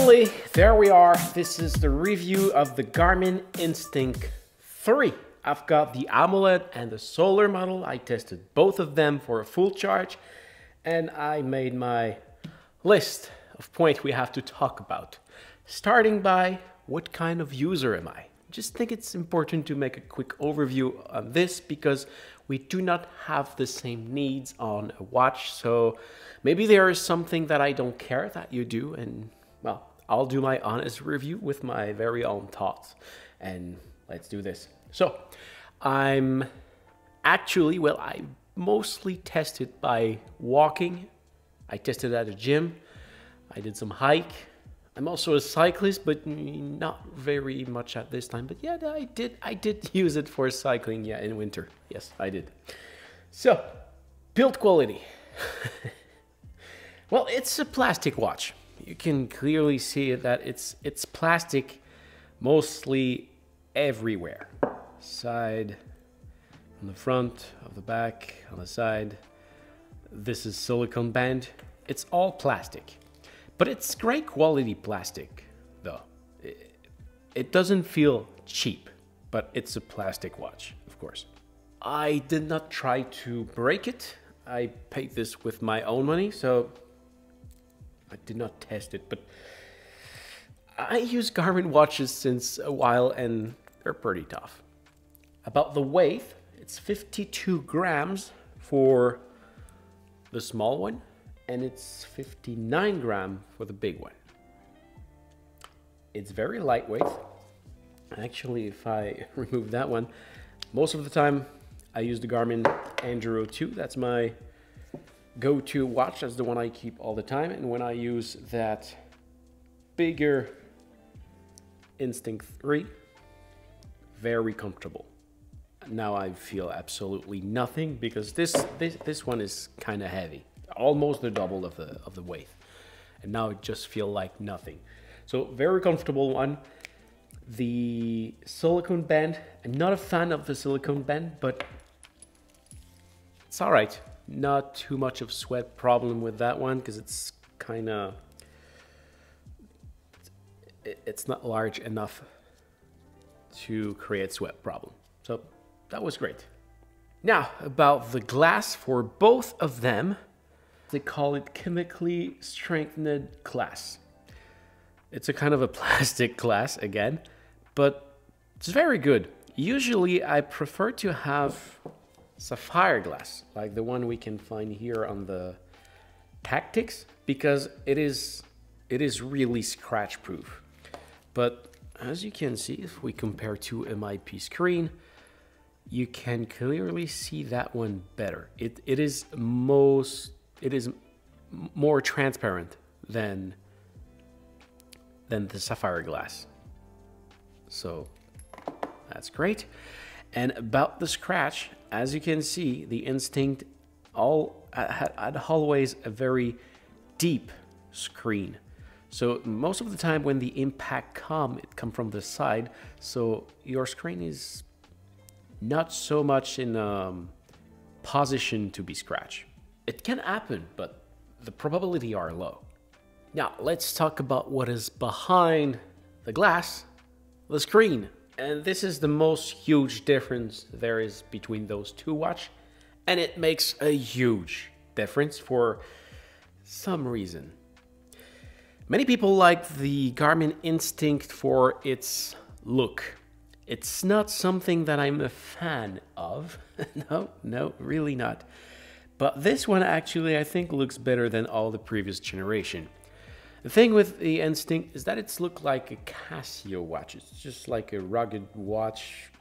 Finally, there we are. This is the review of the Garmin Instinct 3. I've got the Amoled and the solar model. I tested both of them for a full charge, and I made my list of points we have to talk about. Starting by, what kind of user am I? Just think it's important to make a quick overview on this because we do not have the same needs on a watch. So maybe there is something that I don't care that you do, and well, I'll do my honest review with my very own thoughts, and let's do this. So I mostly tested by walking. I tested at a gym. I did some hike. I'm also a cyclist, but not very much at this time. But yeah, I did use it for cycling, yeah, in winter. Yes, I did. So, build quality. Well, it's a plastic watch. You can clearly see that it's plastic mostly everywhere. Side, on the front, of the back, on the side. This is silicone band. It's all plastic. But it's great quality plastic, though. It doesn't feel cheap, but it's a plastic watch, of course. I did not try to break it. I paid this with my own money, so I did not test it. But I use Garmin watches since a while, and they're pretty tough. About the weight, it's 52 grams for the small one, and it's 59 grams for the big one. It's very lightweight. Actually, if I remove that one, most of the time I use the Garmin Enduro 2. That's my go-to watch. That's the one I keep all the time. And when I use that bigger Instinct 3, very comfortable. Now I feel absolutely nothing because this one is kind of heavy. Almost the double of the weight, and now it just feels like nothing. So very comfortable one. The silicone band, I'm not a fan of the silicone band, but it's all right. Not too much of sweat problem with that one because it's kind of, it's not large enough to create sweat problem. So that was great. Now about the glass for both of them. They call it chemically strengthened glass. It's a kind of a plastic glass again, but it's very good. Usually I prefer to have sapphire glass, like the one we can find here on the Tactics, because it is really scratch proof. But as you can see, if we compare to a MIP screen, you can clearly see that one better. It is more transparent than the sapphire glass. So that's great. And about the scratch, as you can see, the Instinct had always a very deep screen. So most of the time when the impact it come from the side, so your screen is not so much in position to be scratched. It can happen, but the probability are low. Now, let's talk about what is behind the glass, the screen. And this is the most huge difference there is between those two watches. And it makes a huge difference for some reason. Many people like the Garmin Instinct for its look. It's not something that I'm a fan of. No, really not. But this one actually, I think, looks better than all the previous generation. The thing with the Instinct is that it's looked like a Casio watch. It's just like a rugged watch.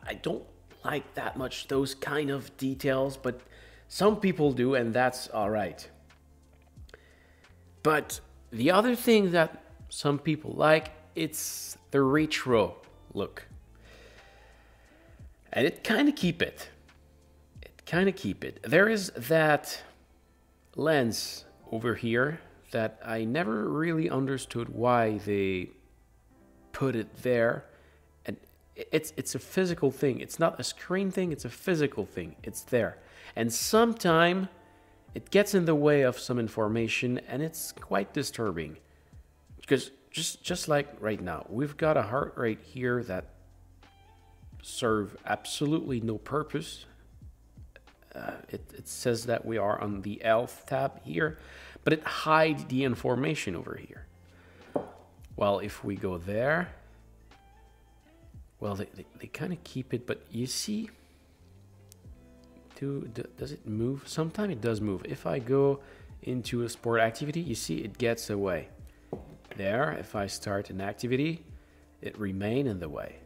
I don't like that much those kind of details, but some people do, and that's all right. But the other thing that some people like, it's the retro look. And it kind of keep it. There is that lens over here that I never really understood why they put it there. And it's a physical thing. It's not a screen thing, it's a physical thing. It's there. And sometimes it gets in the way of some information, and it's quite disturbing. Because just like right now, we've got a heart rate here that serve absolutely no purpose. It says that we are on the health tab here, but it hides the information over here. Well, if we go there, well, they kind of keep it, but you see, does it move? Sometimes it does move. If I go into a sport activity, you see it gets away. There, if I start an activity, it remain in the way.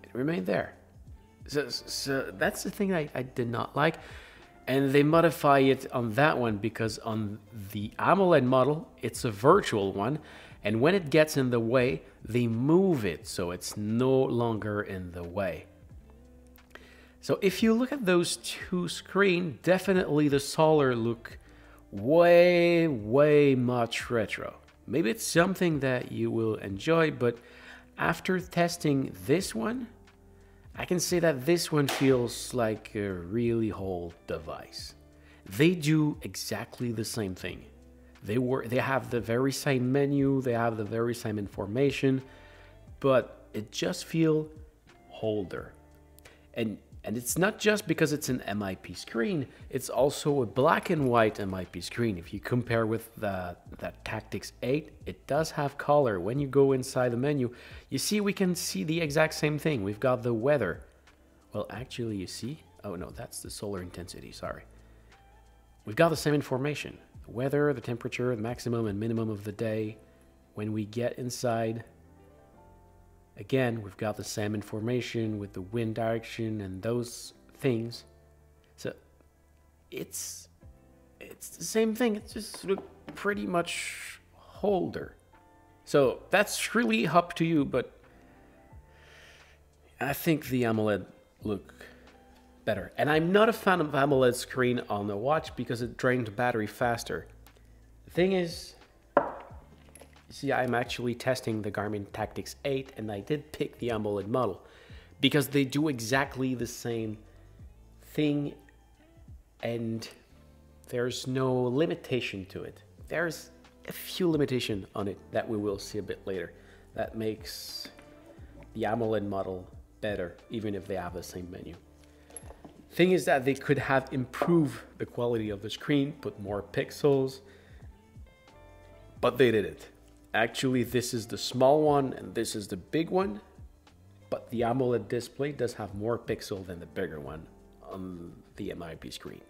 It remained there. So that's the thing I did not like. And they modify it on that one because on the Amoled model, it's a virtual one. And when it gets in the way, they move it so it's no longer in the way. So if you look at those two screens, definitely the Solar look way much retro. Maybe it's something that you will enjoy, but after testing this one, I can say that this one feels like a really old device. They do exactly the same thing. They have the very same menu, they have the very same information, but it just feels older. And it's not just because it's an MIP screen, it's also a black and white MIP screen. If you compare with that Tactics 8, it does have color. When you go inside the menu, you see we can see the exact same thing. We've got the weather. Well, actually, you see, oh no, that's the solar intensity, sorry. We've got the same information. The weather, the temperature, the maximum and minimum of the day. When we get inside, again, we've got the same information with the wind direction and those things. So it's the same thing. It's just pretty much older. So that's really up to you, but I think the AMOLED look better. And I'm not a fan of AMOLED screen on the watch because it drains the battery faster. The thing is, see, I'm actually testing the Garmin Tactics 8 and I did pick the AMOLED model because they do exactly the same thing and there's no limitation to it. There's a few limitations on it that we will see a bit later that makes the AMOLED model better even if they have the same menu. Thing is that they could have improved the quality of the screen, put more pixels, but they didn't. Actually, this is the small one and this is the big one, but the AMOLED display does have more pixel than the bigger one on the MIP screen.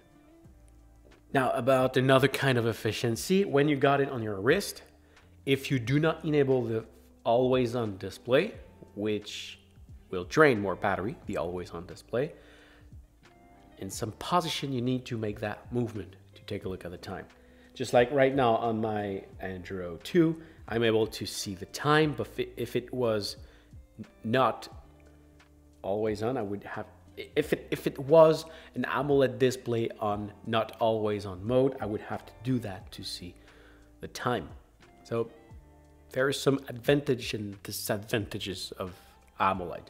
Now, about another kind of efficiency, when you got it on your wrist, if you do not enable the always on display, which will drain more battery, the always on display, in some position you need to make that movement to take a look at the time. Just like right now on my Andro 2, I'm able to see the time, but if it was not always on, I would have, if it was an AMOLED display on not always on mode, I would have to do that to see the time. So there is some advantage and disadvantages of AMOLED.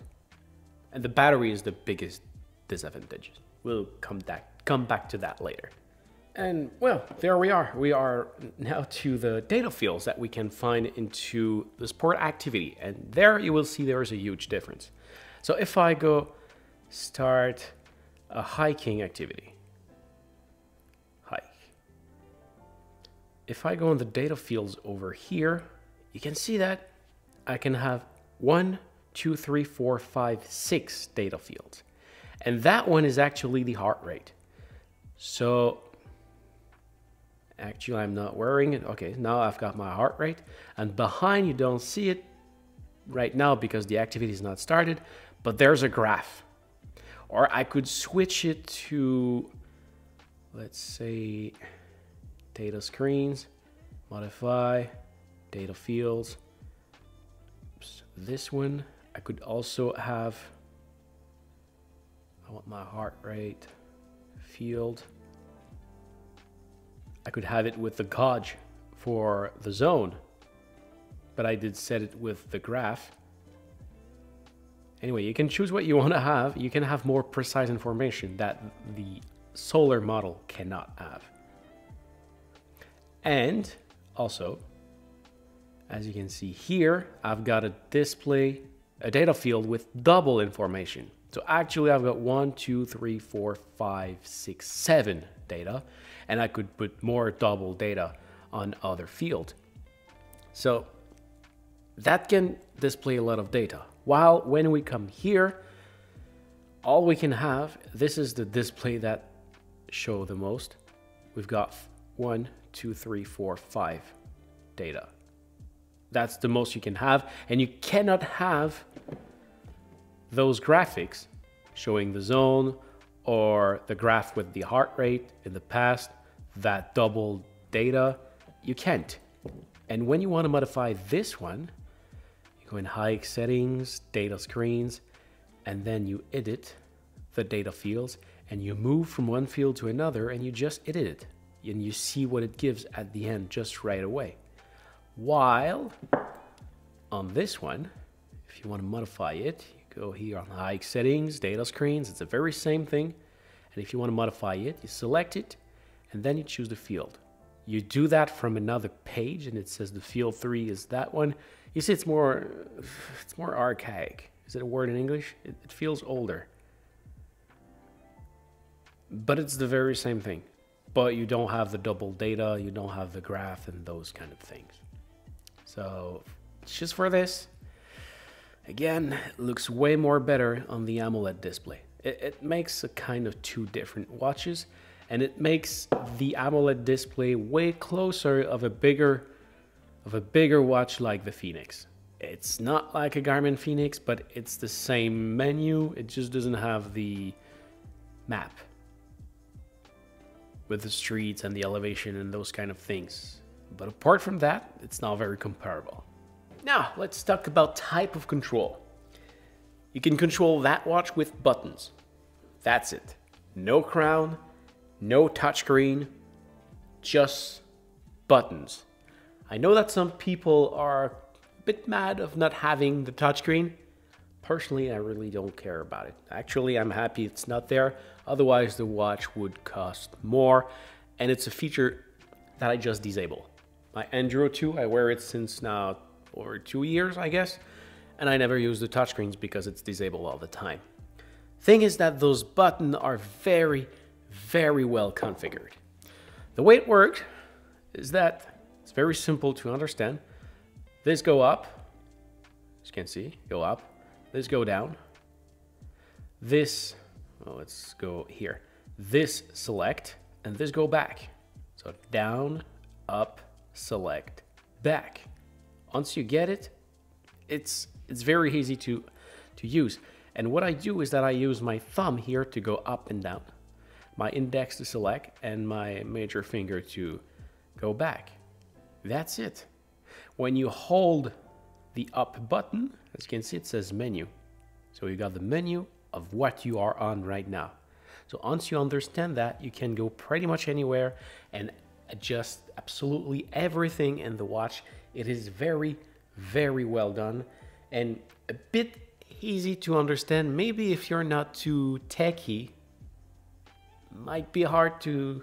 And the battery is the biggest disadvantage. We'll come back to that later. And well, there we are. We are now to the data fields that we can find into the sport activity. And there you will see there is a huge difference. So if I go start a hiking activity, hike. If I go in the data fields over here, you can see that I can have 1, 2, 3, 4, 5, 6 data fields. And that one is actually the heart rate. So actually, I'm not wearing it. Okay, now I've got my heart rate. And behind, you don't see it right now because the activity is not started, but there's a graph. Or I could switch it to, let's say, data screens, modify, data fields. Oops, this one, I could also have, I want my heart rate field. I could have it with the gauge for the zone, but I did set it with the graph. Anyway, you can choose what you want to have. You can have more precise information that the solar model cannot have. And also, as you can see here, I've got a display, a data field with double information. So actually I've got 1, 2, 3, 4, 5, 6, 7 data, and I could put more double data on other field. So that can display a lot of data. While when we come here, all we can have, this is the display that show the most. We've got 1, 2, 3, 4, 5 data. That's the most you can have, and you cannot have those graphics showing the zone or the graph with the heart rate in the past, that double data, you can't. And when you want to modify this one, you go in high settings, data screens, and then you edit the data fields, and you move from one field to another, and you just edit it, and you see what it gives at the end just right away. While on this one, if you want to modify it, you go here on high settings, data screens, it's the very same thing. And if you want to modify it, you select it, and then you choose the field. You do that from another page, and it says the field 3 is that one. You see, it's more archaic. Is it a word in English? It feels older. But it's the very same thing. But you don't have the double data, you don't have the graph and those kind of things. So it's just for this. Again, it looks way more better on the Amoled display. It makes a kind of two different watches, and it makes the Amoled display way closer of a bigger watch like the Phoenix. It's not like a Garmin Phoenix, but it's the same menu. It just doesn't have the map with the streets and the elevation and those kind of things. But apart from that, it's not very comparable. Now, let's talk about type of control. You can control that watch with buttons. That's it. No crown, no touchscreen, just buttons. I know that some people are a bit mad of not having the touchscreen. Personally, I really don't care about it. Actually, I'm happy it's not there. Otherwise, the watch would cost more, and it's a feature that I just disable. My Andro 2, I wear it since now over 2 years, I guess, and I never use the touchscreens because it's disabled all the time. Thing is that those buttons are very, very well configured. The way it works is that it's very simple to understand. This go up, as you can see, go up. This go down. This, well, let's go here. This select, and this go back. So down, up, select, back. Once you get it, it's very easy to use. And what I do is that I use my thumb here to go up and down, my index to select, and my major finger to go back. That's it. When you hold the up button, as you can see, it says menu. So you got the menu of what you are on right now. So once you understand that, you can go pretty much anywhere and adjust absolutely everything in the watch. It is very, very well done and a bit easy to understand. Maybe if you're not too techy, might be hard to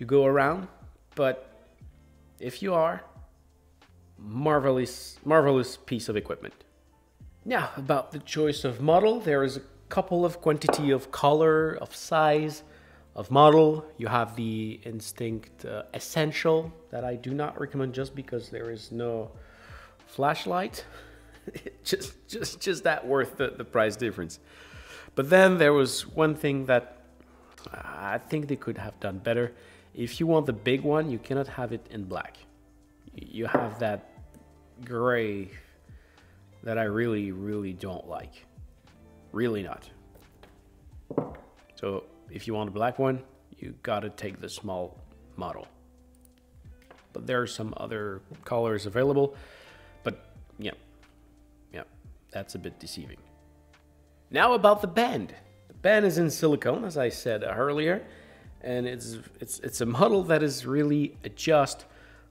go around, but if you are, marvelous piece of equipment. Now, about the choice of model, there is a couple of quantity of color, of size, of model. You have the Instinct Essential that I do not recommend just because there is no flashlight. just that worth the price difference. But then there was one thing that I think they could have done better. If you want the big one, you cannot have it in black. You have that gray that I really, really don't like. Really not. So if you want a black one, you gotta take the small model. But there are some other colors available. But yeah, that's a bit deceiving. Now about the band. The band is in silicone, as I said earlier, and it's a model that is really adjust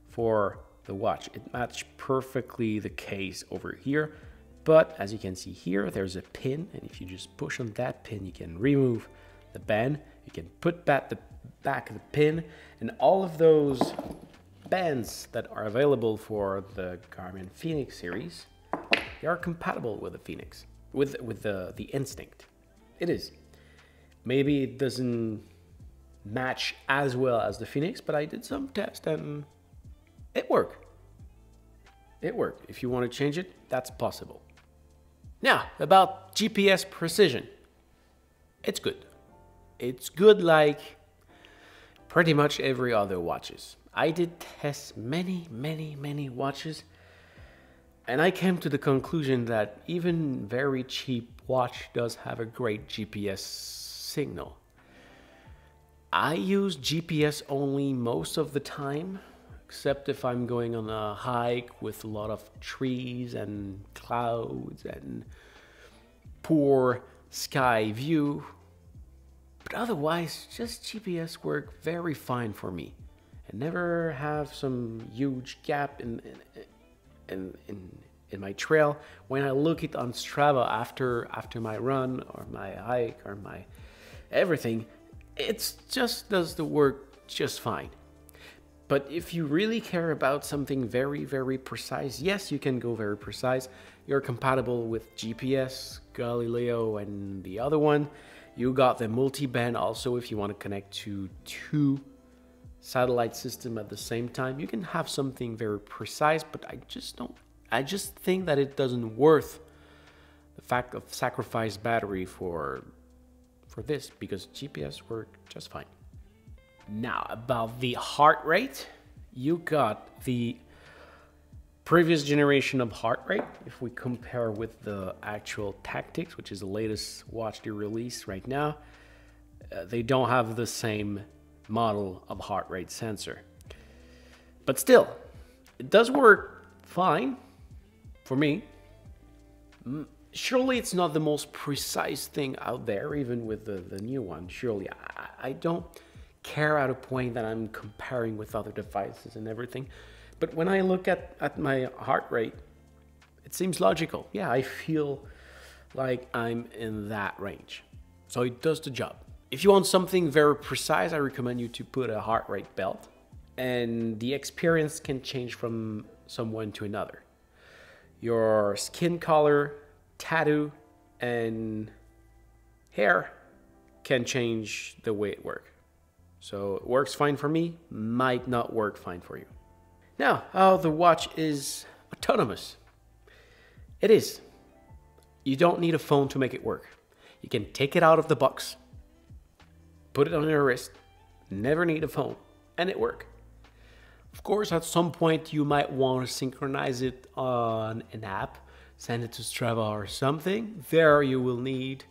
for the watch. It matched perfectly the case over here, but as you can see here, there's a pin, and if you just push on that pin, you can remove the band, you can put back the pin, and all of those bands that are available for the Garmin Phoenix series, they are compatible with the Phoenix, with the Instinct. It is. Maybe it doesn't match as well as the Phoenix, but I did some tests and it worked. It worked. If you want to change it, that's possible. Now, about GPS precision. It's good. It's good like pretty much every other watches. I did test many watches, and I came to the conclusion that even very cheap watch does have a great GPS signal. I use GPS only most of the time, except if I'm going on a hike with a lot of trees and clouds and poor sky view. But otherwise, just GPS work very fine for me. I never have some huge gap in my trail. When I look it on Strava after my run or my hike or my everything, it just does the work just fine. But if you really care about something very precise, yes, you can go very precise. You're compatible with GPS, Galileo, and the other one. You got the multi-band also if you want to connect to 2 satellite systems at the same time. You can have something very precise, but I just think that it doesn't worth the fact of sacrifice battery for this, because GPS work just fine. Now, about the heart rate, you got the previous generation of heart rate. If we compare with the actual Tactics, which is the latest watch they released right now, they don't have the same model of heart rate sensor. But still, it does work fine for me. Surely it's not the most precise thing out there, even with the new one. Surely I don't care at a point that I'm comparing with other devices and everything. But when I look at my heart rate, it seems logical. Yeah, I feel like I'm in that range. So it does the job. If you want something very precise, I recommend you to put a heart rate belt. And the experience can change from someone to another. Your skin color, tattoo, and hair can change the way it works. So it works fine for me, might not work fine for you. Now, how the watch is autonomous. It is. You don't need a phone to make it work. You can take it out of the box, put it on your wrist, never need a phone, and it works. Of course, at some point you might want to synchronize it on an app, send it to Strava or something. There you will need,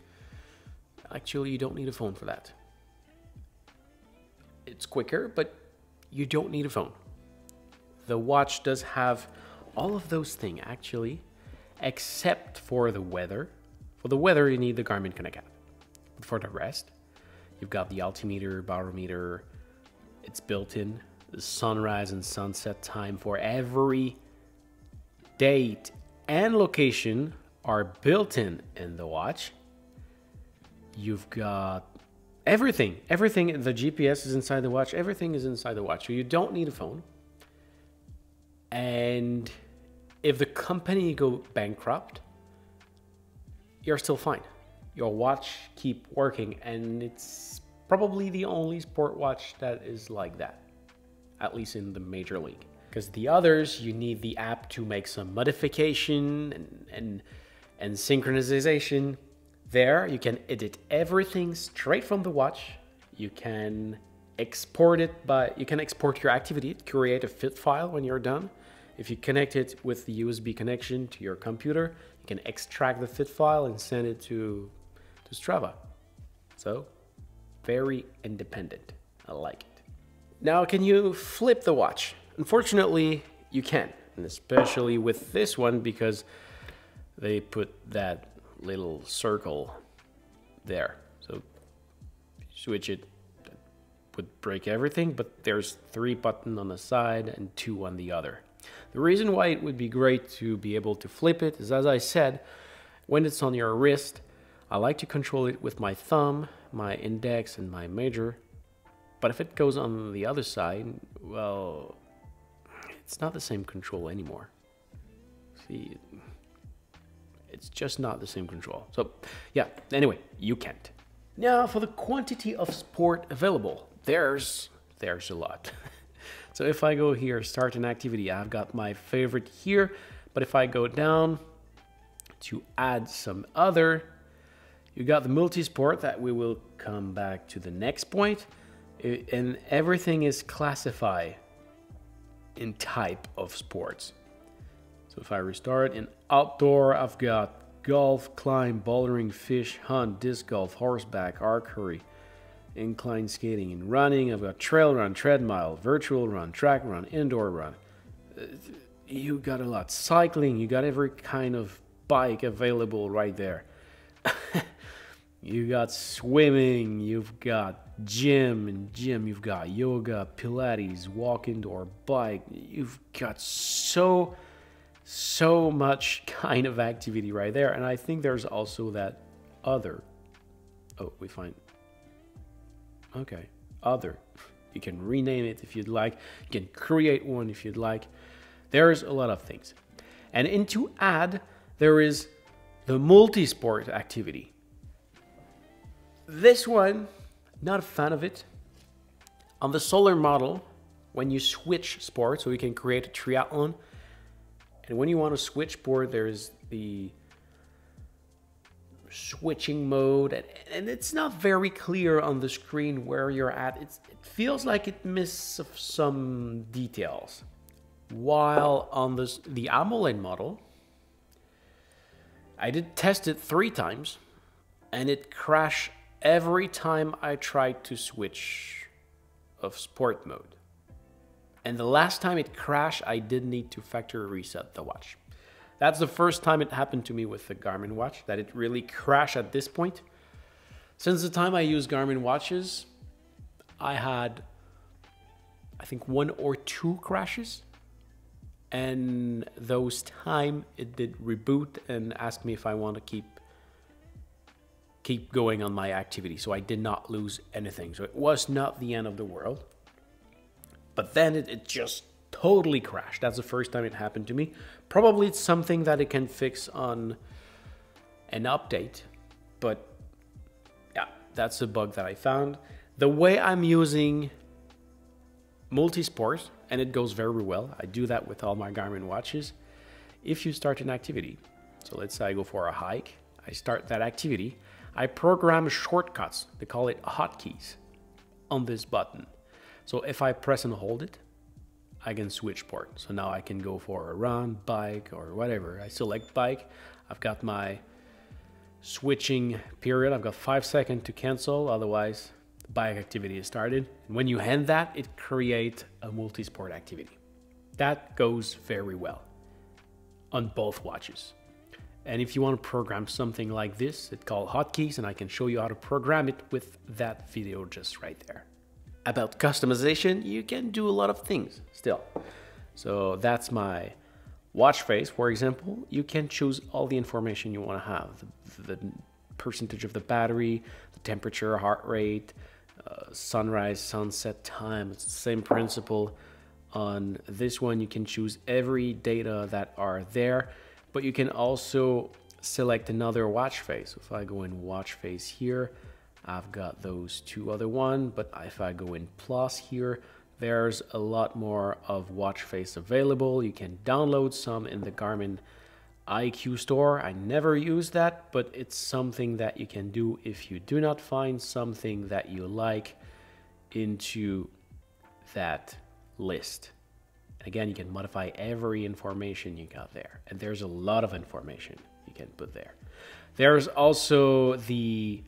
actually you don't need a phone for that. It's quicker, but you don't need a phone. The watch does have all of those things actually, except for the weather. For the weather, you need the Garmin Connect app. But for the rest, you've got the Altimeter Barometer. It's built in. The sunrise and sunset time for every date and location are built in the watch. You've got everything. Everything, the GPS is inside the watch. Everything is inside the watch. So you don't need a phone. And if the company go bankrupt, you're still fine. Your watch keep working, and it's probably the only sport watch that is like that, at least in the major league. Because the others, you need the app to make some modification and synchronization. There, you can edit everything straight from the watch. You can export it you can export your activity, create a fit file when you're done. If you connect it with the USB connection to your computer, you can extract the fit file and send it to Strava. So, very independent. I like it. Now, can you flip the watch? Unfortunately, you can, and especially with this one because they put that little circle there. So, switch it, that would break everything, but there's 3 buttons on the side and 2 on the other. The reason why it would be great to be able to flip it is, as I said, when it's on your wrist, I like to control it with my thumb, my index, and my major. But if it goes on the other side, well, it's not the same control anymore. See, it's just not the same control. So yeah, anyway, you can't. Now for the quantity of sport available, there's a lot. So if I go here, start an activity, I've got my favorite here. But if I go down to add some other, you got the multisport that we will come back to the next point. And everything is classified in type of sports. So if I restart in outdoor, I've got golf, climb, bouldering, fish, hunt, disc golf, horseback, archery, incline skating. In running, I've got trail run, treadmill, virtual run, track run, indoor run. You got a lot. Cycling, you got every kind of bike available right there. You got swimming, you've got gym, you've got yoga, Pilates, walk indoor, bike. You've got so much kind of activity right there. And I think there's also that other. Oh, we find. Okay, other. You can rename it if you'd like. You can create one if you'd like. There's a lot of things. And into add, there is the multisport activity. This one, not a fan of it. On the solar model, when you switch sports, so you can create a triathlon, and when you want to switch sport, there's the switching mode, and it's not very clear on the screen where you're at. It feels like it misses some details. While on the Amoled model, I did test it 3 times, and it crashed every time I tried to switch of sport mode. And the last time it crashed, I did need to factory reset the watch. That's the first time it happened to me with the Garmin watch, that it really crashed at this point. Since the time I use Garmin watches, I had, I think, 1 or 2 crashes. And those time it did reboot and ask me if I want to keep going on my activity. So I did not lose anything. So it was not the end of the world. But then it just totally crashed. That's the first time it happened to me. Probably it's something that it can fix on an update. But yeah, that's a bug that I found. The way I'm using Multisport, and it goes very well. I do that with all my Garmin watches. If you start an activity, so let's say I go for a hike, I start that activity, I program shortcuts, they call it hotkeys, on this button. So if I press and hold it, I can switch sport. So now I can go for a run, bike, or whatever. I select bike. I've got my switching period. I've got 5 seconds to cancel, otherwise the bike activity is started. And when you hand that, it creates a multisport activity. That goes very well on both watches. And if you want to program something like this, it's called hotkeys, and I can show you how to program it with that video just right there. About customization, you can do a lot of things still. So that's my watch face, for example. You can choose all the information you want to have. The percentage of the battery, the temperature, heart rate, sunrise, sunset time. It's the same principle. On this one, you can choose every data that are there, but you can also select another watch face. If I go in watch face here, I've got those 2 other ones, but if I go in plus here, there's a lot more of watch face available. You can download some in the Garmin IQ store. I never use that, but it's something that you can do if you do not find something that you like into that list. And again, you can modify every information you got there, and there's a lot of information you can put there. There's also the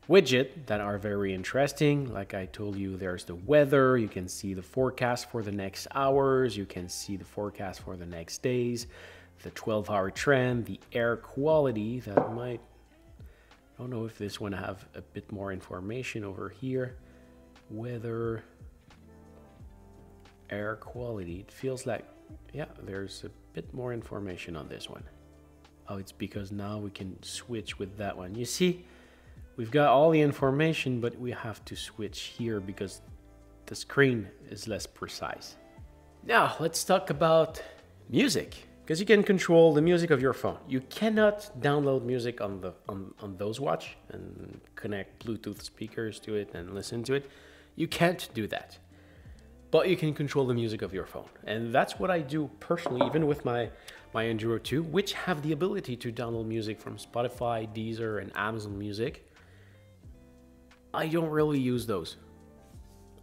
widget that are very interesting. Like I told you, there's the weather. You can see the forecast for the next hours. You can see the forecast for the next days, the 12-hour trend, the air quality that might, I don't know if this one have a bit more information over here. Weather, air quality. It feels like, yeah, there's a bit more information on this one. Oh, it's because now we can switch with that one. You see, we've got all the information, but we have to switch here because the screen is less precise. Now, let's talk about music, because you can control the music of your phone. You cannot download music on those watch and connect Bluetooth speakers to it and listen to it. You can't do that. But you can control the music of your phone. And that's what I do personally, even with my Enduro 2, which have the ability to download music from Spotify, Deezer, and Amazon Music. I don't really use those.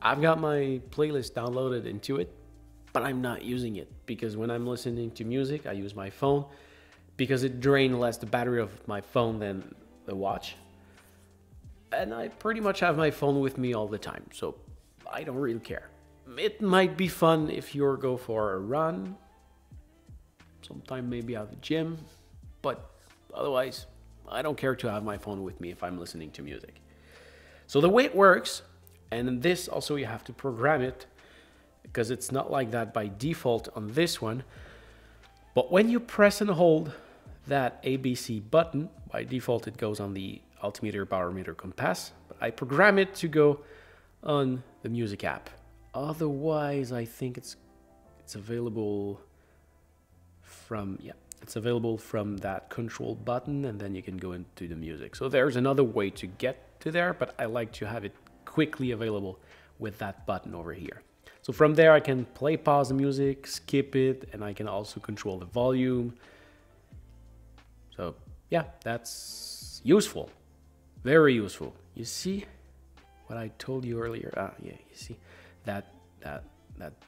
I've got my playlist downloaded into it, but I'm not using it because when I'm listening to music, I use my phone because it drains less the battery of my phone than the watch. And I pretty much have my phone with me all the time, so I don't really care. It might be fun if you go for a run, sometime maybe at the gym, but otherwise, I don't care to have my phone with me if I'm listening to music. So the way it works, and this also you have to program it, because it's not like that by default on this one, but when you press and hold that ABC button, by default it goes on the Altimeter Barometer compass, but I program it to go on the music app. Otherwise, I think it's available from, yeah, it's available from that control button, and then you can go into the music. So there's another way to get to there, but I like to have it quickly available with that button over here. So from there, I can play, pause the music, skip it, and I can also control the volume. So yeah, that's useful, very useful. You see what I told you earlier? Yeah, you see that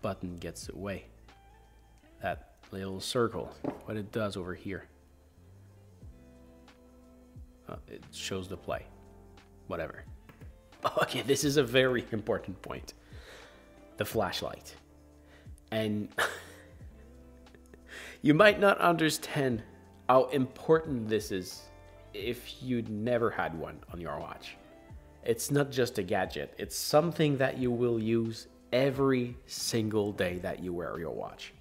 button gets away. That little circle, what it does over here. It shows the play, whatever. Okay, this is a very important point. The flashlight. And you might not understand how important this is if you never had one on your watch. It's not just a gadget, it's something that you will use every single day that you wear your watch.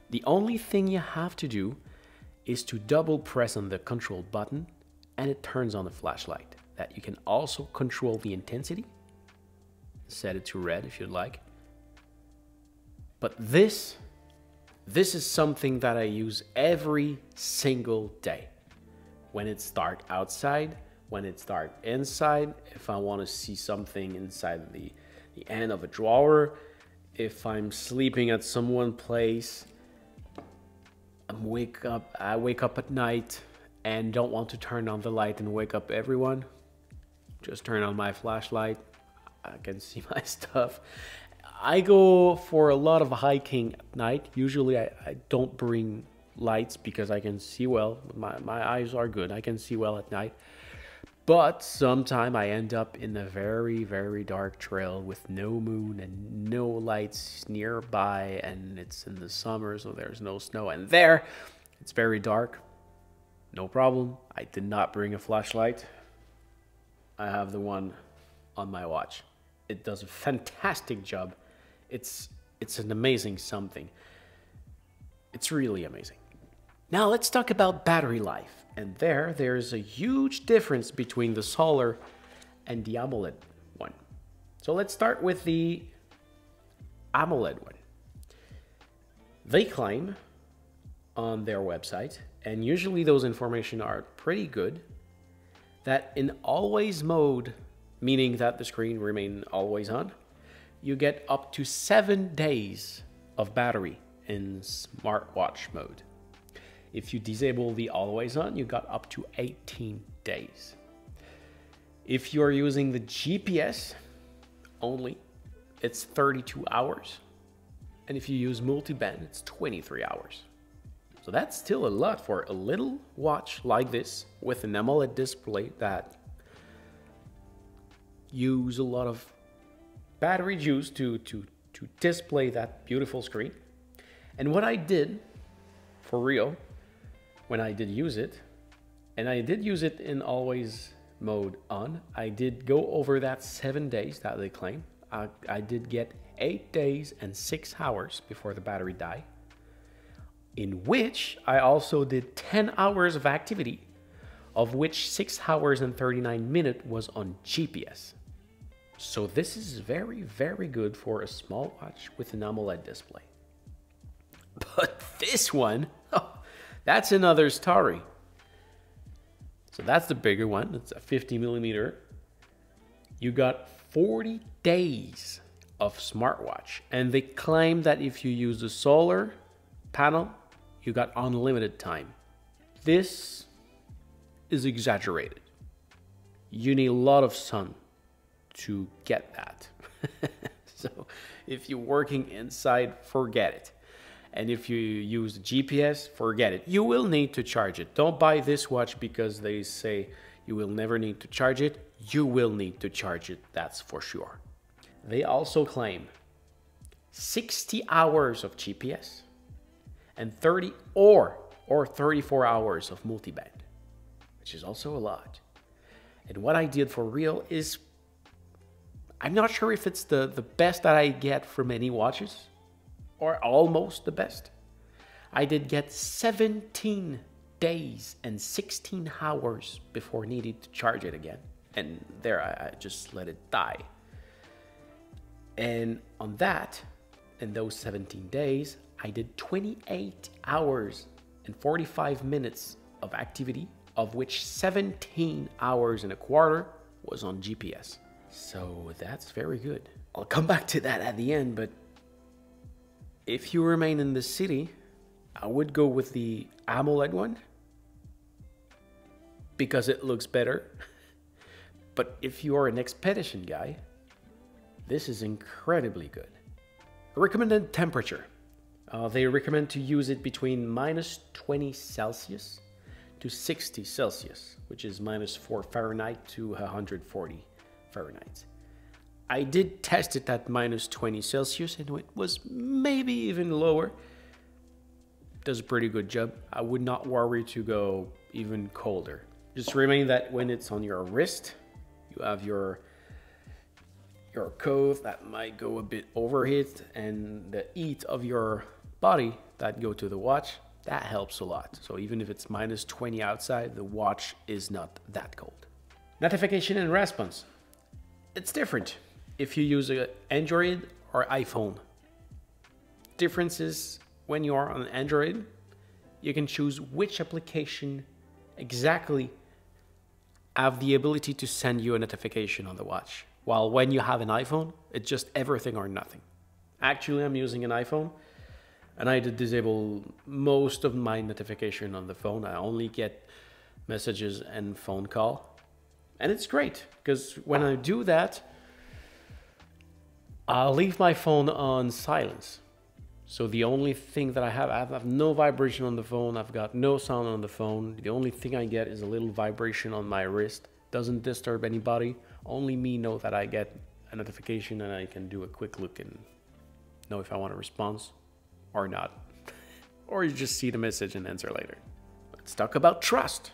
The only thing you have to do is to double press on the control button and it turns on the flashlight. That you can also control the intensity, set it to red if you'd like. But this is something that I use every single day. When it's dark outside, when it's dark inside, if I want to see something inside the end of a drawer, if I'm sleeping at someone's place, I wake up at night and don't want to turn on the light and wake up everyone, just turn on my flashlight, I can see my stuff. I go for a lot of hiking at night. Usually I don't bring lights because I can see well. My eyes are good, I can see well at night. But sometimes I end up in a very, very dark trail with no moon and no lights nearby, and it's in the summer, so there's no snow. And there, it's very dark. No problem. I did not bring a flashlight. I have the one on my watch. It does a fantastic job. It's an amazing something. It's really amazing. Now let's talk about battery life. And there's a huge difference between the solar and the Amoled one. So let's start with the Amoled one. They claim on their website, and usually those information are pretty good, that in always mode, meaning that the screen remains always on, you get up to 7 days of battery in smartwatch mode. If you disable the always on, you got up to 18 days. If you're using the GPS only, it's 32 hours. And if you use multi-band, it's 23 hours. So that's still a lot for a little watch like this with an AMOLED display that use a lot of battery juice to display that beautiful screen. And what I did, for real, when I did use it, and I did use it in always mode on, I did go over that 7 days that they claim. I did get 8 days and 6 hours before the battery died. in which I also did 10 hours of activity, of which 6 hours and 39 minutes was on GPS. So this is very, very good for a small watch with an AMOLED display. But this one, oh, that's another story. So that's the bigger one. It's a 50 millimeter. You got 40 days of smartwatch. And they claim that if you use the solar panel, you got unlimited time. This is exaggerated. You need a lot of sun to get that. So if you're working inside, forget it. And if you use the GPS, forget it. You will need to charge it. Don't buy this watch because they say you will never need to charge it. You will need to charge it, that's for sure. They also claim 60 hours of GPS and 30 or 34 hours of multiband, which is also a lot. And what I did for real is, I'm not sure if it's the best that I get from any watches, or almost the best. I did get 17 days and 16 hours before needing to charge it again. And there I just let it die. And on that, in those 17 days, I did 28 hours and 45 minutes of activity, of which 17 hours and a quarter was on GPS. So that's very good. I'll come back to that at the end, but if you remain in the city, I would go with the AMOLED one because it looks better. But if you are an expedition guy, this is incredibly good. Recommended temperature. They recommend to use it between -20 Celsius to 60 Celsius, which is -4 Fahrenheit to 140 Fahrenheit. I did test it at -20 Celsius and it was maybe even lower. Does a pretty good job. I would not worry to go even colder. Just remember that when it's on your wrist, you have your coat that might go a bit overheat, and the heat of your body that go to the watch, that helps a lot. So even if it's -20 outside, the watch is not that cold. Notification and response. It's different if you use an Android or iPhone. Difference is when you are on Android, you can choose which application exactly have the ability to send you a notification on the watch. While when you have an iPhone, it's just everything or nothing. Actually, I'm using an iPhone and I did disable most of my notification on the phone. I only get messages and phone call. And it's great because when I do that, I'll leave my phone on silence. So the only thing that I have no vibration on the phone. I've got no sound on the phone. The only thing I get is a little vibration on my wrist. Doesn't disturb anybody. Only me know that I get a notification and I can do a quick look and know if I want a response or not. Or you just see the message and answer later. Let's talk about trust.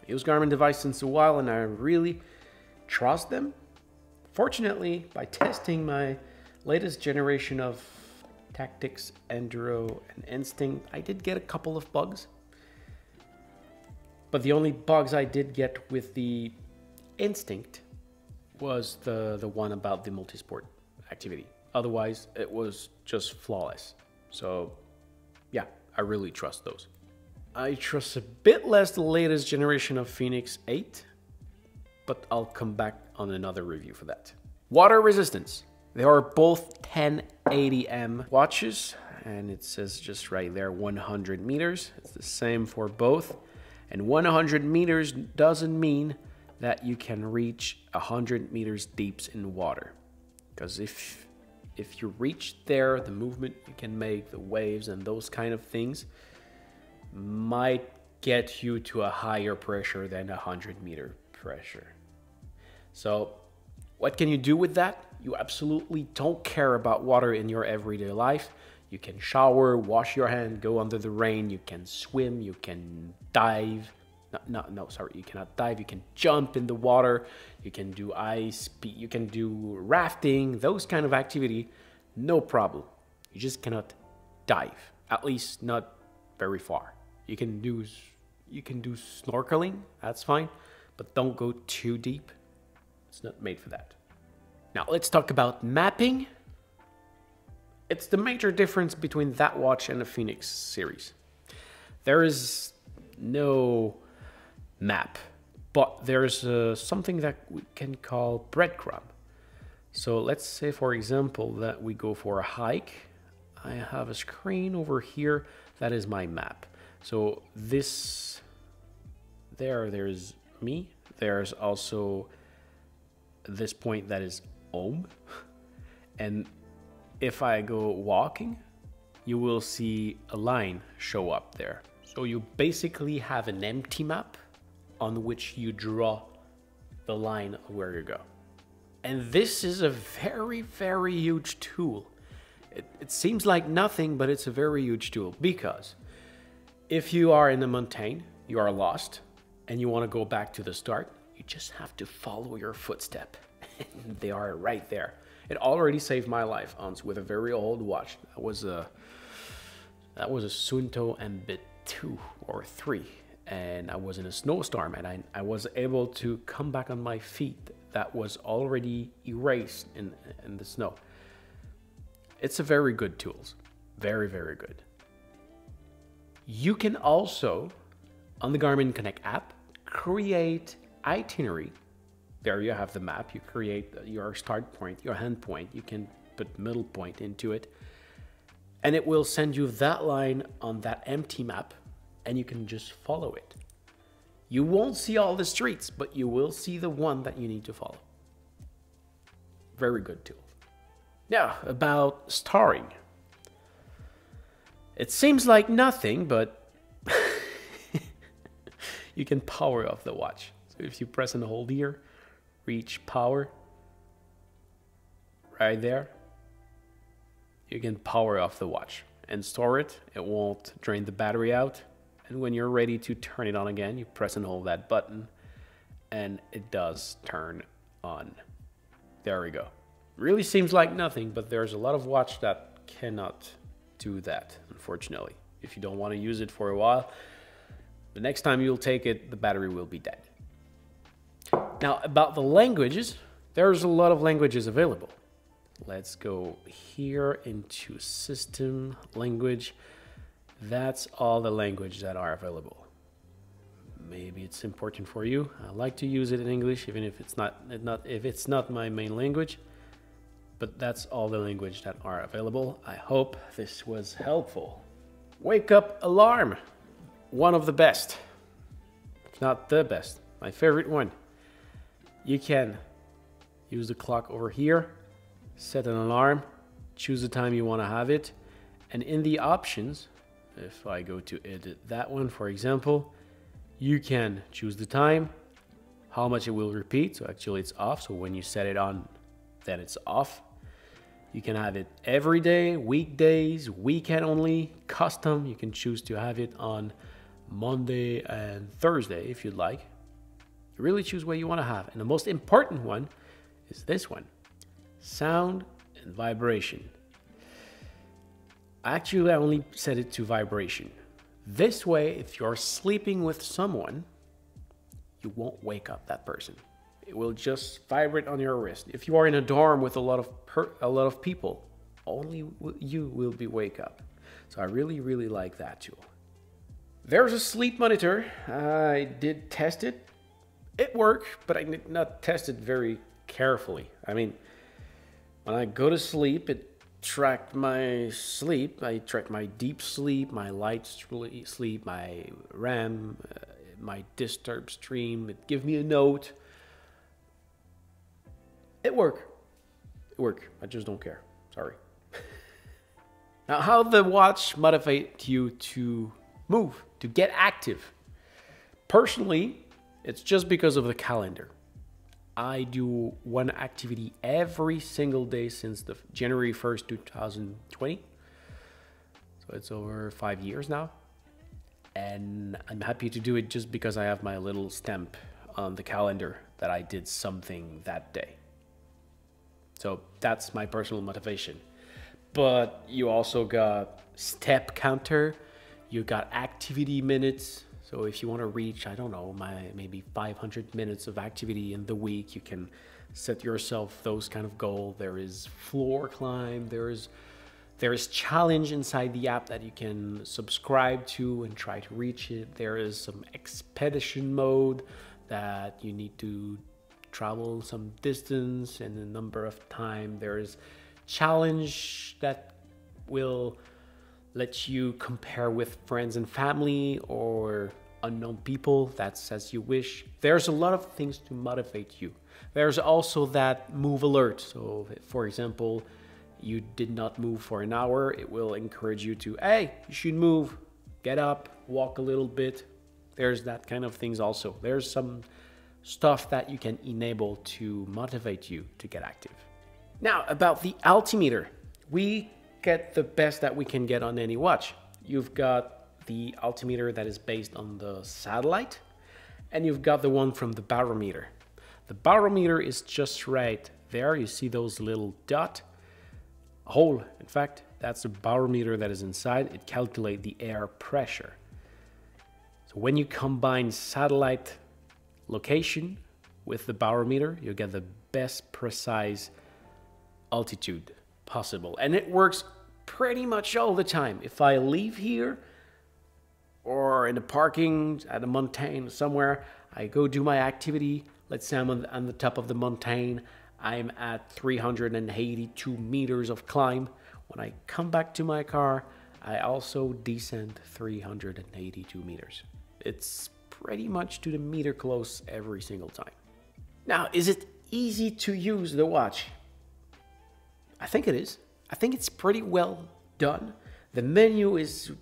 I use Garmin device since a while and I really trust them. Fortunately, by testing my latest generation of Tactics, Enduro, and Instinct, I did get a couple of bugs. But the only bugs I did get with the Instinct was the one about the multisport activity. Otherwise, it was just flawless. So, yeah, I really trust those. I trust a bit less the latest generation of Phoenix 8, but I'll come back on another review for that. Water resistance. They are both 1080M watches, and it says just right there 100 meters. It's the same for both. And 100 meters doesn't mean that you can reach 100 meters deep in water. Because if you reach there, the movement you can make, the waves and those kind of things might get you to a higher pressure than 100 meter pressure. So what can you do with that? You absolutely don't care about water in your everyday life. You can shower, wash your hand, go under the rain, you can swim, you can dive. Sorry, you cannot dive, you can jump in the water, you can do ice, you can do rafting, those kind of activity, no problem. You just cannot dive, at least not very far. You can do snorkeling, that's fine, but don't go too deep. It's not made for that. Now let's talk about mapping. It's the major difference between that watch and the Phoenix series. There is no map, but there's something that we can call breadcrumb. So let's say, for example, that we go for a hike. I have a screen over here that is my map. So there's me. There's also this point that is home. And if I go walking, you will see a line show up there. So you basically have an empty map on which you draw the line of where you go. And this is a very, very huge tool. It seems like nothing, but it's a very huge tool, because if you are in the mountain, you are lost, and you want to go back to the start, you just have to follow your footstep. They are right there. It already saved my life once with a very old watch. That was a Sunto Mbit 2 or 3, and I was in a snowstorm, and I was able to come back on my feet that was already erased in the snow. It's a very good tool. Very, very good. You can also, on the Garmin Connect app, create itinerary. There you have the map. You create your start point, your end point. You can put middle point into it, and it will send you that line on that empty map, and you can just follow it. You won't see all the streets, but you will see the one that you need to follow. Very good tool. Now, about Storring. It seems like nothing, but you can power off the watch. So if you press and hold here, reach power, right there, you can power off the watch and store it. It won't drain the battery out. And when you're ready to turn it on again, you press and hold that button, and it does turn on. There we go. Really seems like nothing, but there's a lot of watch that cannot do that, unfortunately. If you don't want to use it for a while, the next time you'll take it, the battery will be dead. Now, about the languages, there's a lot of languages available. Let's go here into system language. That's all the language that are available. Maybe it's important for you. I like to use it in English, even if it's not my main language. But that's all the language that are available. I hope this was helpful. Wake up alarm. One of the best. If not the best. My favorite one. You can use the clock over here, set an alarm, choose the time you want to have it, and in the options, if I go to edit that one, for example, you can choose the time, how much it will repeat. So actually it's off. So when you set it on, then it's off. You can have it every day, weekdays, weekend only, custom. You can choose to have it on Monday and Thursday if you'd like. You really choose what you want to have. And the most important one is this one, sound and vibration. Actually, I only set it to vibration. This way, if you're sleeping with someone, you won't wake up that person. It will just vibrate on your wrist. If you are in a dorm with a lot of people, only you will be wake up. So I really, really like that tool. There's a sleep monitor. I did test it. It worked, but I did not test it very carefully. I mean, when I go to sleep, it tracked my sleep. I tracked my deep sleep, my light sleep, my REM, my disturb stream. It gave me a note. It worked. It worked. I just don't care. Sorry. Now, how the watch motivates you to move, to get active? Personally, it's just because of the calendar. I do one activity every single day since the January 1st, 2020. So it's over 5 years now. And I'm happy to do it just because I have my little stamp on the calendar that I did something that day. So that's my personal motivation. But you also got step counter. You got activity minutes. So if you want to reach, I don't know, maybe 500 minutes of activity in the week, you can set yourself those kind of goal. There is floor climb. There is challenge inside the app that you can subscribe to and try to reach it. There is some expedition mode that you need to travel some distance and a number of time. There is challenge that will let you compare with friends and family or unknown people. That's as you wish. There's a lot of things to motivate you. There's also that move alert. So for example, you did not move for an hour, it will encourage you to, hey, you should move, get up, walk a little bit. There's that kind of things also. There's some stuff that you can enable to motivate you to get active. Now, about the altimeter. We get the best that we can get on any watch. You've got the altimeter that is based on the satellite, and you've got the one from the barometer. The barometer is just right there. You see those little dot hole. In fact, that's the barometer that is inside. It calculates the air pressure. So when you combine satellite location with the barometer, you get the best precise altitude possible. And it works pretty much all the time. If I leave here or in the parking at a mountain somewhere, I go do my activity. Let's say I'm on the top of the mountain. I'm at 382 meters of climb. When I come back to my car, I also descend 382 meters. It's pretty much to the meter close every single time. Now, is it easy to use the watch? I think it is. I think it's pretty well done. The menu is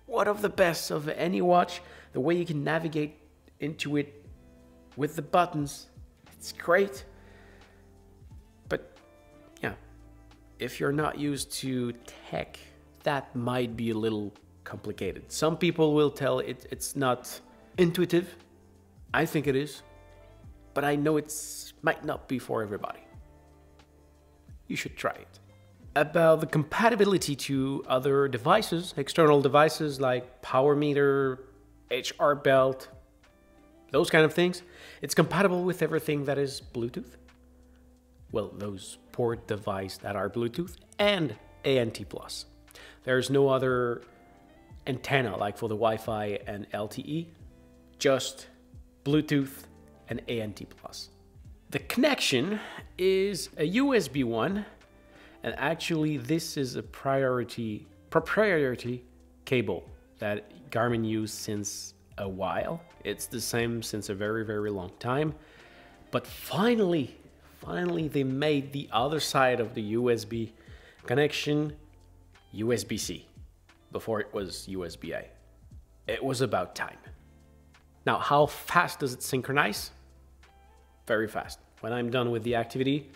one of the best of any watch. The way you can navigate into it with the buttons, it's great. But yeah, if you're not used to tech, that might be a little complicated. Some people will tell it's not intuitive. I think it is, but I know it might not be for everybody. You should try it. About the compatibility to other devices, external devices like power meter, HR belt, those kind of things, it's compatible with everything that is Bluetooth. Well, those port devices that are Bluetooth and ANT+. There's no other antenna like for the Wi-Fi and LTE, just Bluetooth and ANT+. The connection is a USB one, and actually this is a proprietary cable that Garmin used since a while. It's the same since a very, very long time. But finally they made the other side of the USB connection USB-C. Before it was USB-A. It was about time. Now, how fast does it synchronize? Very fast. When I'm done with the activity,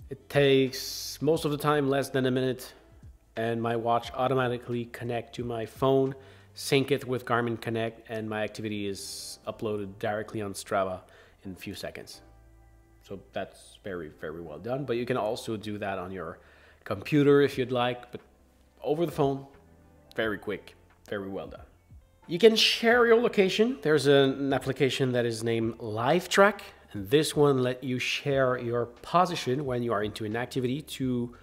it takes most of the time less than a minute, and my watch automatically connect to my phone, sync it with Garmin Connect, and my activity is uploaded directly on Strava in a few seconds. So that's very, very well done. But you can also do that on your computer if you'd like, but over the phone, very quick, very well done. You can share your location. There's an application that is named Live Track, and this one lets you share your position when you are into an activity to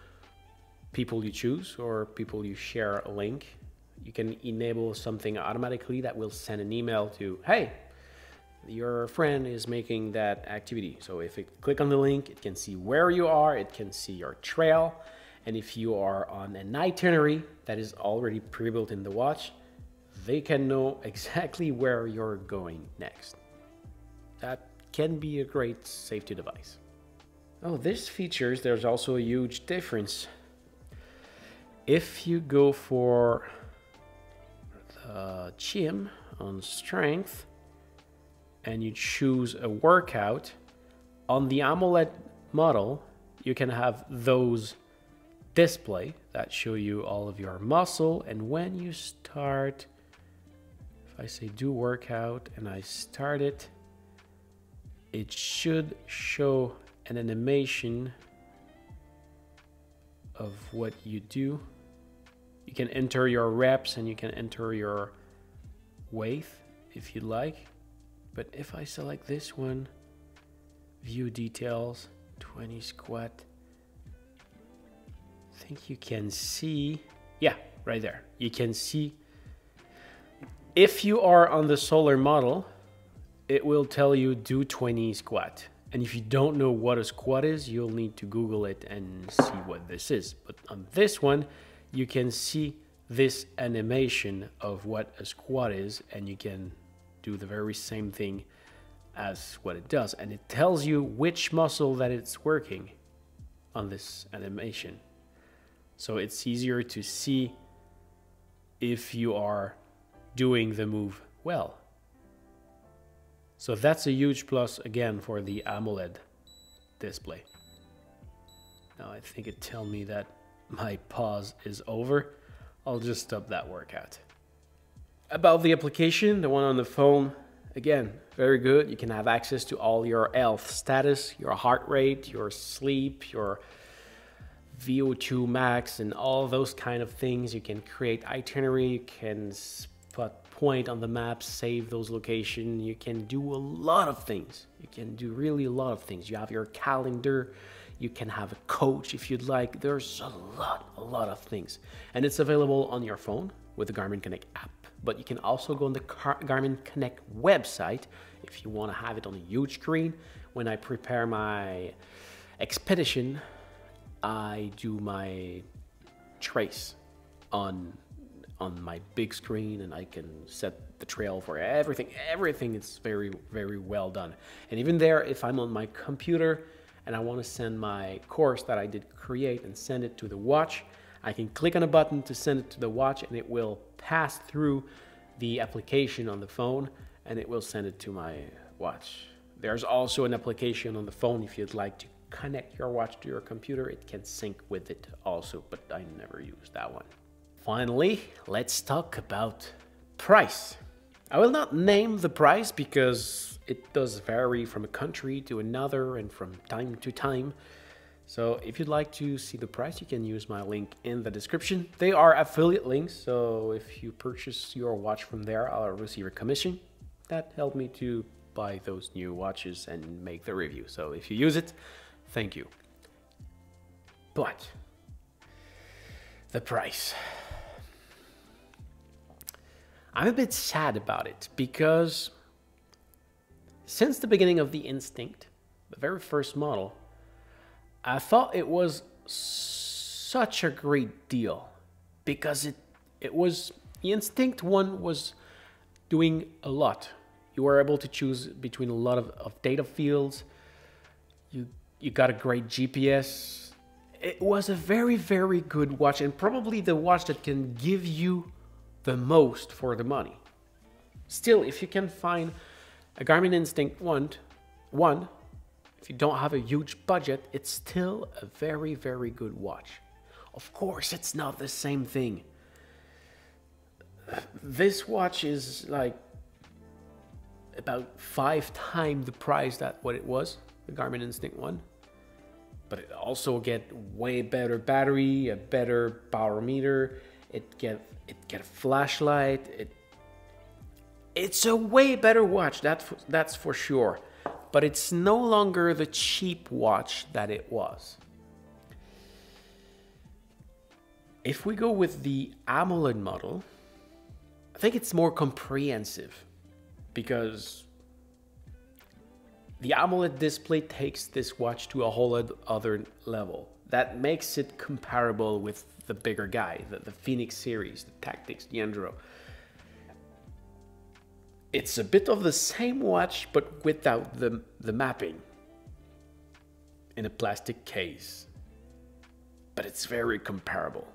people you choose or people you share a link. You can enable something automatically that will send an email to, hey, your friend is making that activity. So if it click on the link, it can see where you are, it can see your trail, and if you are on an itinerary that is already pre-built in the watch, they can know exactly where you're going next. That can be a great safety device. Oh, these features, there's also a huge difference. If you go for the gym on strength and you choose a workout, on the Amoled model, you can have those display that show you all of your muscle, and when you start, if I say do workout and I start it, it should show an animation of what you do. You can enter your reps and you can enter your weight if you'd like. But if I select this one, view details, 20 squat, I think you can see, yeah, right there. You can see if you are on the solar model, it will tell you do 20 squat. And if you don't know what a squat is, you'll need to Google it and see what this is. But on this one, you can see this animation of what a squat is, and you can do the very same thing as what it does. And it tells you which muscle that it's working on this animation. So it's easier to see if you are doing the move well. So that's a huge plus again for the Amoled display. Now I think it tells me that my pause is over. I'll just stop that workout. About the application, the one on the phone, again, very good. You can have access to all your health status, your heart rate, your sleep, your VO2 max, and all those kind of things. You can create itinerary, you can put point on the map, save those locations. You can do a lot of things. You can do really a lot of things. You have your calendar. You can have a coach if you'd like. There's a lot of things. And it's available on your phone with the Garmin Connect app. But you can also go on the Garmin Connect website if you want to have it on a huge screen. When I prepare my expedition, I do my trace on my big screen, and I can set the trail for everything. Everything is very, very well done. And even there, if I'm on my computer and I want to send my course that I did create and send it to the watch, I can click on a button to send it to the watch, and it will pass through the application on the phone, and it will send it to my watch. There's also an application on the phone if you'd like to connect your watch to your computer. It can sync with it also, but I never use that one. Finally, let's talk about price. I will not name the price because it does vary from a country to another and from time to time. So if you'd like to see the price, you can use my link in the description. They are affiliate links, so if you purchase your watch from there, I'll receive a commission. That helped me to buy those new watches and make the review. So if you use it, thank you. But the price. I'm a bit sad about it because since the beginning of the Instinct, the very first model, I thought it was such a great deal because it was, the Instinct one was doing a lot. You were able to choose between a lot of data fields. You got a great GPS. It was a very, very good watch, and probably the watch that can give you the most for the money. Still, if you can find a Garmin Instinct one, if you don't have a huge budget, it's still a very, very good watch. Of course, it's not the same thing. This watch is like about 5 times the price that what it was, the Garmin Instinct one. But it also get way better battery, a better barometer. It get a flashlight. It's a way better watch, that's for sure. But it's no longer the cheap watch that it was. If we go with the Amoled model, I think it's more comprehensive because the Amoled display takes this watch to a whole other level. That makes it comparable with the bigger guy, the Phoenix series, the Tactics, the Enduro. It's a bit of the same watch, but without the mapping in a plastic case. But it's very comparable.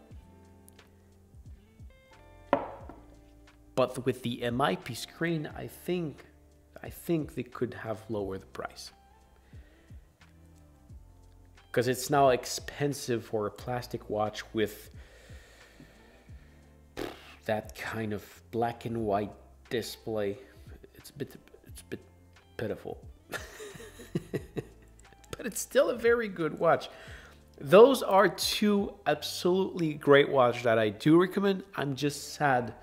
But with the MIP screen, I think they could have lowered the price. Because it's now expensive for a plastic watch with that kind of black and white display. It's a bit pitiful. But it's still a very good watch. those are two absolutely great watches that I do recommend. I'm just sad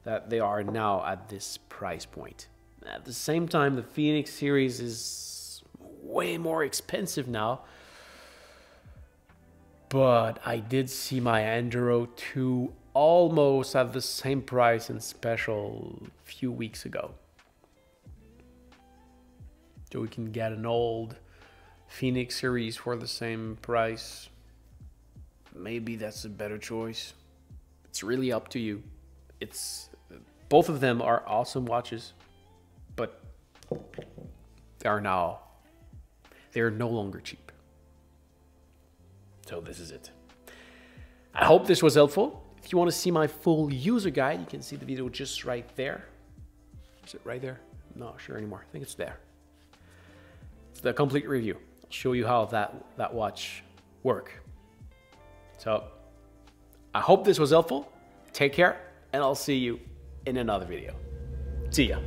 that they are now at this price point. At the same time, the Phoenix series is way more expensive now. But I did see my Enduro 2 almost at the same price in special a few weeks ago. So we can get an old Phoenix series for the same price. Maybe that's a better choice. It's really up to you. Both of them are awesome watches, but they're no longer cheap. So this is it. I hope this was helpful. If you want to see my full user guide, you can see the video just right there. Is it right there? I'm not sure anymore. I think it's there. It's the complete review. I'll show you how that watch works. So I hope this was helpful. Take care, and I'll see you in another video. See ya.